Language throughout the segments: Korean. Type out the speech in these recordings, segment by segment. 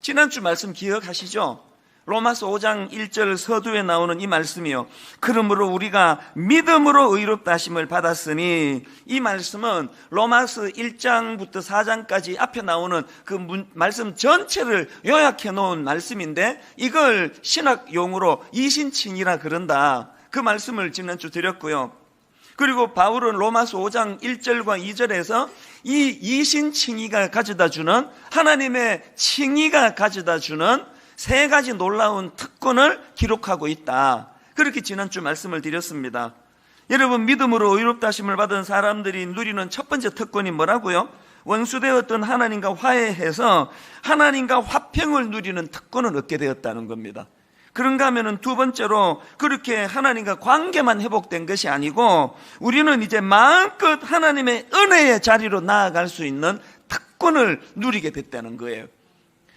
지난주 말씀 기억하시죠? 로마서 5장 1절 서두에 나오는 이 말씀이요. 그러므로 우리가 믿음으로 의롭다 하심을 받았으니, 이 말씀은 로마서 1장부터 4장까지 앞에 나오는 그 말씀 전체를 요약해 놓은 말씀인데, 이걸 신학 용어로 이신칭이라 그런다. 그 말씀을 지난주 드렸고요. 그리고 바울은 로마서 5장 1절과 2절에서 이 이신칭의가 가져다주는, 하나님의 칭의가 가져다주는 세 가지 놀라운 특권을 기록하고 있다. 그렇게 지난주 말씀을 드렸습니다. 여러분, 믿음으로 의롭다 하심을 받은 사람들이 누리는 첫 번째 특권이 뭐라고요? 원수되었던 하나님과 화해해서 하나님과 화평을 누리는 특권을 얻게 되었다는 겁니다. 그런가 하면은 두 번째로, 그렇게 하나님과 관계만 회복된 것이 아니고 우리는 이제 마음껏 하나님의 은혜의 자리로 나아갈 수 있는 특권을 누리게 됐다는 거예요.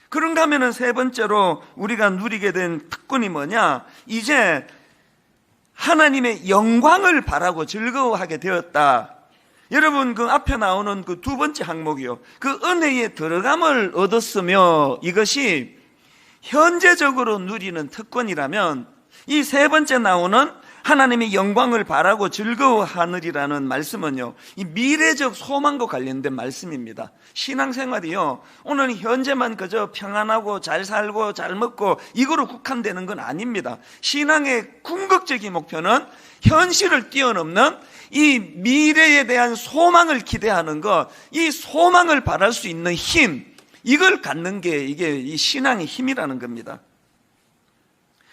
그런가 하면은 세 번째로 우리가 누리게 된 특권이 뭐냐? 이제 하나님의 영광을 바라고 즐거워하게 되었다. 여러분, 그 앞에 나오는 그 두 번째 항목이요, 그 은혜에 들어감을 얻었으며 이것이 현재적으로 누리는 특권이라면, 이 세 번째 나오는 하나님의 영광을 바라고 즐거워하느리라는 말씀은요, 이 미래적 소망과 관련된 말씀입니다. 신앙생활이요, 오늘 현재만 그저 평안하고 잘 살고 잘 먹고 이거로 국한되는 건 아닙니다. 신앙의 궁극적인 목표는 현실을 뛰어넘는 이 미래에 대한 소망을 기대하는 것, 이 소망을 바랄 수 있는 힘, 이걸 갖는 게 이게 이 신앙의 힘이라는 겁니다.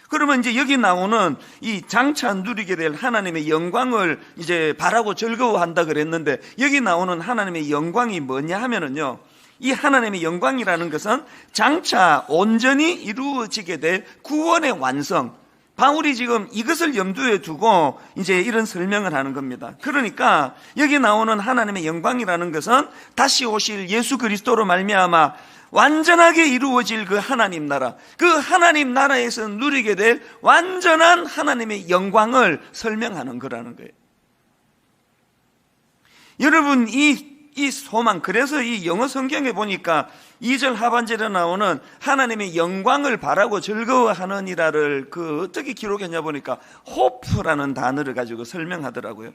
그러면 이제 여기 나오는 이 장차 누리게 될 하나님의 영광을 이제 바라고 즐거워한다 그랬는데, 여기 나오는 하나님의 영광이 뭐냐 하면은요, 이 하나님의 영광이라는 것은 장차 온전히 이루어지게 될 구원의 완성, 바울이 지금 이것을 염두에 두고 이제 이런 설명을 하는 겁니다. 그러니까 여기 나오는 하나님의 영광이라는 것은 다시 오실 예수 그리스도로 말미암아 완전하게 이루어질 그 하나님 나라, 그 하나님 나라에서 누리게 될 완전한 하나님의 영광을 설명하는 거라는 거예요. 여러분, 이 소망, 그래서 이 영어 성경에 보니까 2절 하반절에 나오는 하나님의 영광을 바라고 즐거워하느니라를 그 어떻게 기록했냐 보니까 hope라는 단어를 가지고 설명하더라고요.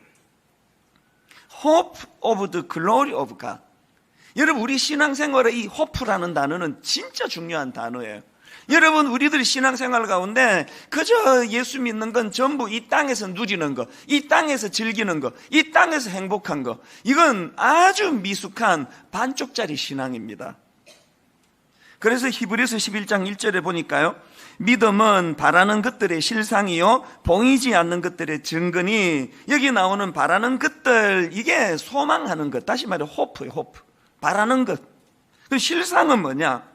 Hope of the glory of God. 여러분, 우리 신앙생활에 이 hope라는 단어는 진짜 중요한 단어예요. 여러분, 우리들이 신앙생활 가운데 그저 예수 믿는 건 전부 이 땅에서 누리는 거, 이 땅에서 즐기는 거, 이 땅에서 행복한 거, 이건 아주 미숙한 반쪽짜리 신앙입니다. 그래서 히브리서 11장 1절에 보니까요, 믿음은 바라는 것들의 실상이요 보이지 않는 것들의 증거니, 여기 나오는 바라는 것들, 이게 소망하는 것, 다시 말해 hope예요. hope. 바라는 것. 그 실상은 뭐냐?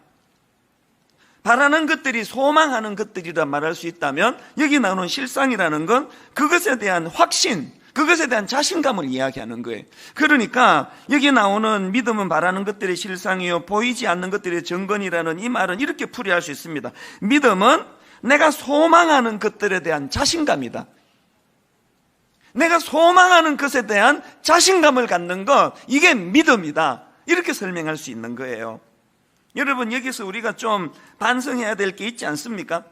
바라는 것들이 소망하는 것들이라 말할 수 있다면, 여기 나오는 실상이라는 건 그것에 대한 확신, 그것에 대한 자신감을 이야기하는 거예요. 그러니까 여기 나오는 믿음은 바라는 것들의 실상이요 보이지 않는 것들의 증거니라는 이 말은 이렇게 풀이할 수 있습니다. 믿음은 내가 소망하는 것들에 대한 자신감이다. 내가 소망하는 것에 대한 자신감을 갖는 것, 이게 믿음이다. 이렇게 설명할 수 있는 거예요. 여러분, 여기서 우리가 좀 반성해야 될 게 있지 않습니까?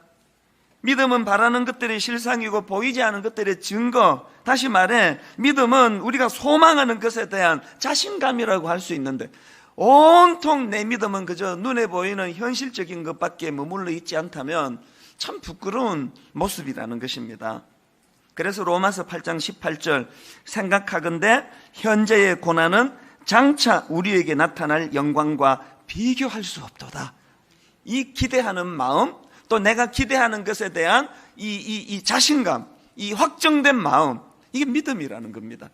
믿음은 바라는 것들의 실상이고 보이지 않는 것들의 증거, 다시 말해 믿음은 우리가 소망하는 것에 대한 자신감이라고 할 수 있는데, 온통 내 믿음은 그저 눈에 보이는 현실적인 것밖에 머물러 있지 않다면 참 부끄러운 모습이라는 것입니다. 그래서 로마서 8장 18절, 생각하건대 현재의 고난은 장차 우리에게 나타날 영광과 비교할 수 없도다. 이 기대하는 마음, 또 내가 기대하는 것에 대한 이 자신감, 이 확정된 마음, 이게 믿음이라는 겁니다.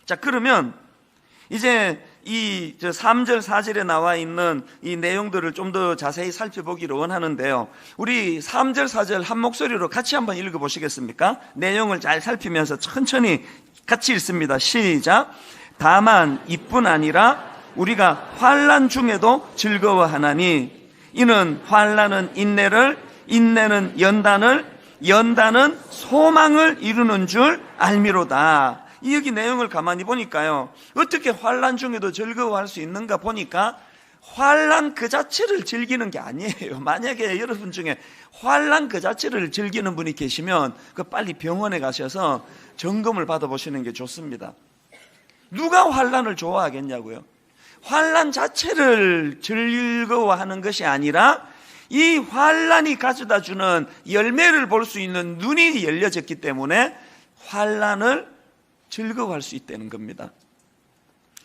자, 그러면 이제 이 3절 4절에 나와 있는 이 내용들을 좀 더 자세히 살펴보기를 원하는데요, 우리 3절 4절 한 목소리로 같이 한번 읽어보시겠습니까? 내용을 잘 살피면서 천천히 같이 읽습니다. 시작. 다만 이뿐 아니라 우리가 환난 중에도 즐거워하나니, 이는 환난은 인내를, 인내는 연단을, 연단은 소망을 이루는 줄 알미로다. 이 여기 내용을 가만히 보니까요, 어떻게 환난 중에도 즐거워할 수 있는가 보니까, 환난 그 자체를 즐기는 게 아니에요. 만약에 여러분 중에 환난 그 자체를 즐기는 분이 계시면 그 빨리 병원에 가셔서 점검을 받아보시는 게 좋습니다. 누가 환난을 좋아하겠냐고요? 환난 자체를 즐거워하는 것이 아니라 이 환난이 가져다 주는 열매를 볼 수 있는 눈이 열려졌기 때문에 환난을 즐거워할 수 있다는 겁니다.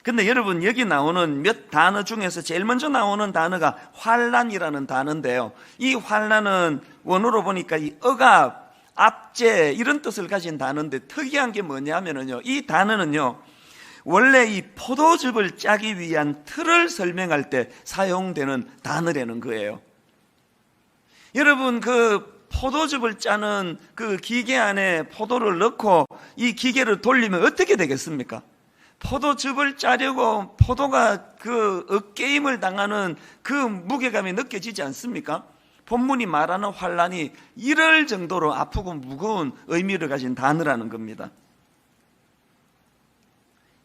근데 여러분, 여기 나오는 몇 단어 중에서 제일 먼저 나오는 단어가 환난이라는 단어인데요, 이 환난은 원어로 보니까 이 억압, 압제 이런 뜻을 가진 단어인데, 특이한 게 뭐냐면요, 이 단어는요 원래 이 포도즙을 짜기 위한 틀을 설명할 때 사용되는 단어라는 거예요. 여러분, 그 포도즙을 짜는 그 기계 안에 포도를 넣고 이 기계를 돌리면 어떻게 되겠습니까? 포도즙을 짜려고 포도가 그 어깨임을 당하는 그 무게감이 느껴지지 않습니까? 본문이 말하는 환난이 이럴 정도로 아프고 무거운 의미를 가진 단어라는 겁니다.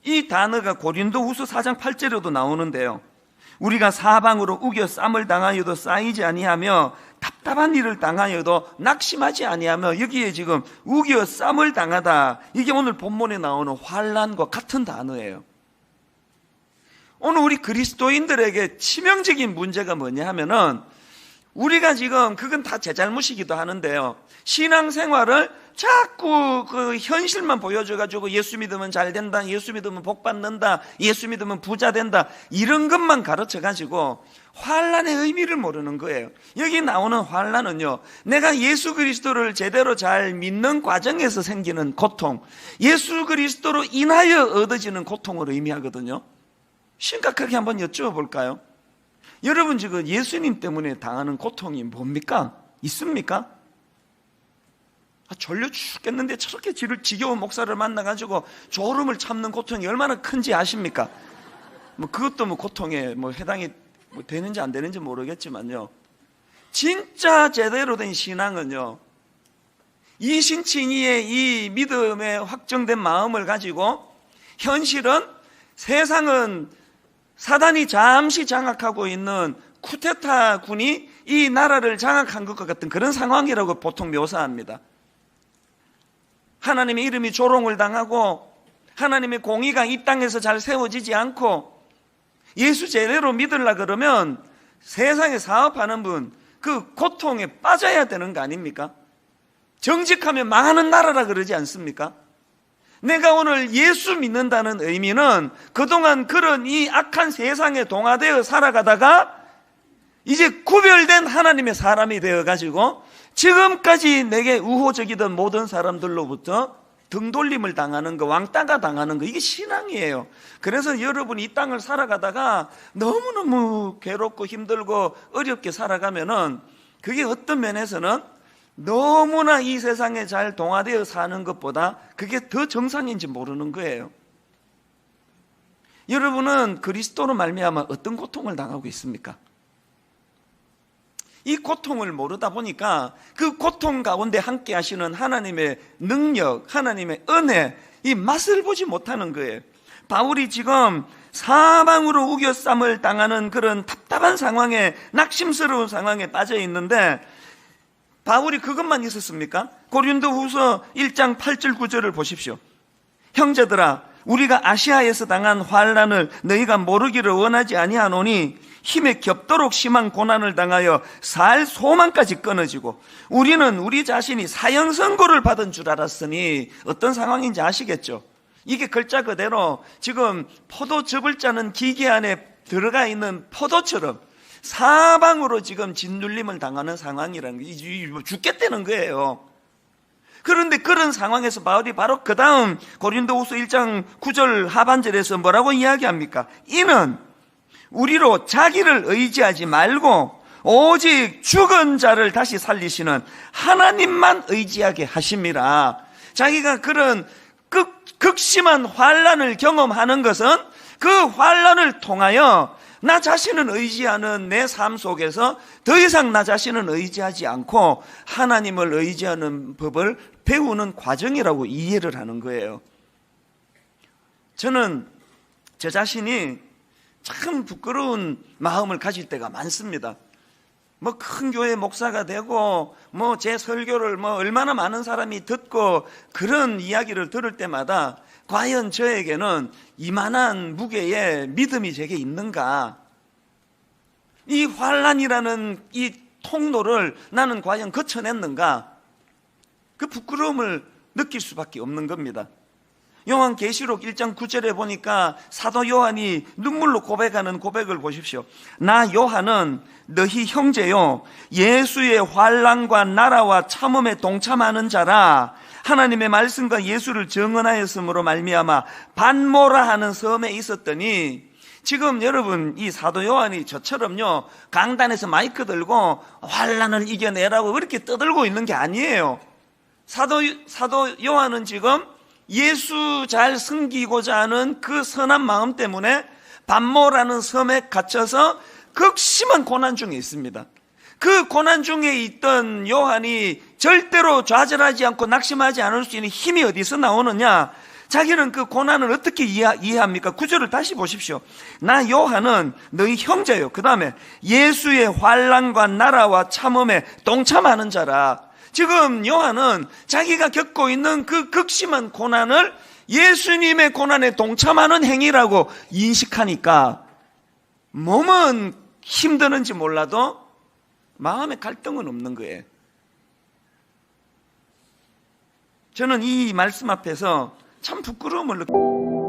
이 단어가 고린도후서 4장 8절에도 나오는데요, 우리가 사방으로 우겨 쌈을 당하여도 쌓이지 아니하며 답답한 일을 당하여도 낙심하지 아니하며, 여기에 지금 우겨 쌈을 당하다, 이게 오늘 본문에 나오는 환난과 같은 단어예요. 오늘 우리 그리스도인들에게 치명적인 문제가 뭐냐 하면은, 우리가 지금 그건 다 제 잘못이기도 하는데요, 신앙생활을 자꾸 그 현실만 보여줘가지고 예수 믿으면 잘 된다, 예수 믿으면 복 받는다, 예수 믿으면 부자 된다, 이런 것만 가르쳐가지고 환난의 의미를 모르는 거예요. 여기 나오는 환난은요, 내가 예수 그리스도를 제대로 잘 믿는 과정에서 생기는 고통, 예수 그리스도로 인하여 얻어지는 고통을 의미하거든요. 심각하게 한번 여쭤볼까요? 여러분, 지금 예수님 때문에 당하는 고통이 뭡니까? 있습니까? 졸려 죽겠는데 저렇게 지겨운 목사를 만나가지고 졸음을 참는 고통이 얼마나 큰지 아십니까? 그것도 고통에 해당이 되는지 안 되는지 모르겠지만요, 진짜 제대로 된 신앙은요, 이신칭의의 이 믿음에 확정된 마음을 가지고, 현실은, 세상은 사단이 잠시 장악하고 있는 쿠데타 군이 이 나라를 장악한 것과 같은 그런 상황이라고 보통 묘사합니다. 하나님의 이름이 조롱을 당하고 하나님의 공의가 이 땅에서 잘 세워지지 않고, 예수 제대로 믿으려 그러면 세상에 사업하는 분, 그 고통에 빠져야 되는 거 아닙니까? 정직하면 망하는 나라라 그러지 않습니까? 내가 오늘 예수 믿는다는 의미는 그동안 그런 이 악한 세상에 동화되어 살아가다가 이제 구별된 하나님의 사람이 되어가지고 지금까지 내게 우호적이던 모든 사람들로부터 등돌림을 당하는 거, 왕따가 당하는 거, 이게 신앙이에요. 그래서 여러분이 이 땅을 살아가다가 너무너무 괴롭고 힘들고 어렵게 살아가면은, 그게 어떤 면에서는 너무나 이 세상에 잘 동화되어 사는 것보다 그게 더 정상인지 모르는 거예요. 여러분은 그리스도로 말미암아 어떤 고통을 당하고 있습니까? 이 고통을 모르다 보니까 그 고통 가운데 함께 하시는 하나님의 능력, 하나님의 은혜, 이 맛을 보지 못하는 거예요. 바울이 지금 사방으로 우겨쌈을 당하는 그런 답답한 상황에, 낙심스러운 상황에 빠져 있는데, 바울이 그것만 있었습니까? 고린도후서 1장 8절 9절을 보십시오. 형제들아, 우리가 아시아에서 당한 환난을 너희가 모르기를 원하지 아니하노니, 힘에 겹도록 심한 고난을 당하여 살 소망까지 끊어지고, 우리는 우리 자신이 사형 선고를 받은 줄 알았으니, 어떤 상황인지 아시겠죠? 이게 글자 그대로 지금 포도즙을 짜는 기계 안에 들어가 있는 포도처럼 사방으로 지금 짓눌림을 당하는 상황이라는 게, 죽겠다는 거예요. 그런데 그런 상황에서 바울이 바로 그 다음 고린도후서 1장 9절 하반절에서 뭐라고 이야기합니까? 이는 우리로 자기를 의지하지 말고 오직 죽은 자를 다시 살리시는 하나님만 의지하게 하심이라. 자기가 그런 극심한 환난을 경험하는 것은 그 환난을 통하여 나 자신을 의지하는 내 삶 속에서 더 이상 나 자신을 의지하지 않고 하나님을 의지하는 법을 배우는 과정이라고 이해를 하는 거예요. 저는 저 자신이 참 부끄러운 마음을 가질 때가 많습니다. 뭐 큰 교회 목사가 되고 뭐 제 설교를 뭐 얼마나 많은 사람이 듣고 그런 이야기를 들을 때마다 과연 저에게는 이만한 무게의 믿음이 제게 있는가? 이 환난이라는 이 통로를 나는 과연 거쳐냈는가? 그 부끄러움을 느낄 수밖에 없는 겁니다. 요한계시록 1장 9절에 보니까 사도 요한이 눈물로 고백하는 고백을 보십시오. 나 요한은 너희 형제요 예수의 환난과 나라와 참음에 동참하는 자라. 하나님의 말씀과 예수를 증언하였으므로 말미암아 반모라 하는 섬에 있었더니, 지금 여러분 이 사도 요한이 저처럼요 강단에서 마이크 들고 환난을 이겨내라고 그렇게 떠들고 있는 게 아니에요. 사도 요한은 지금 예수 잘 섬기고자 하는 그 선한 마음 때문에 반모라는 섬에 갇혀서 극심한 고난 중에 있습니다. 그 고난 중에 있던 요한이 절대로 좌절하지 않고 낙심하지 않을 수 있는 힘이 어디서 나오느냐? 자기는 그 고난을 어떻게 이해합니까? 구절을 다시 보십시오. 나 요한은 너희 형제요, 그 다음에 예수의 환난과 나라와 참음에 동참하는 자라. 지금 요한은 자기가 겪고 있는 그 극심한 고난을 예수님의 고난에 동참하는 행위라고 인식하니까 몸은 힘드는지 몰라도 마음의 갈등은 없는 거예요. 저는 이 말씀 앞에서 참 부끄러움을 느껴요.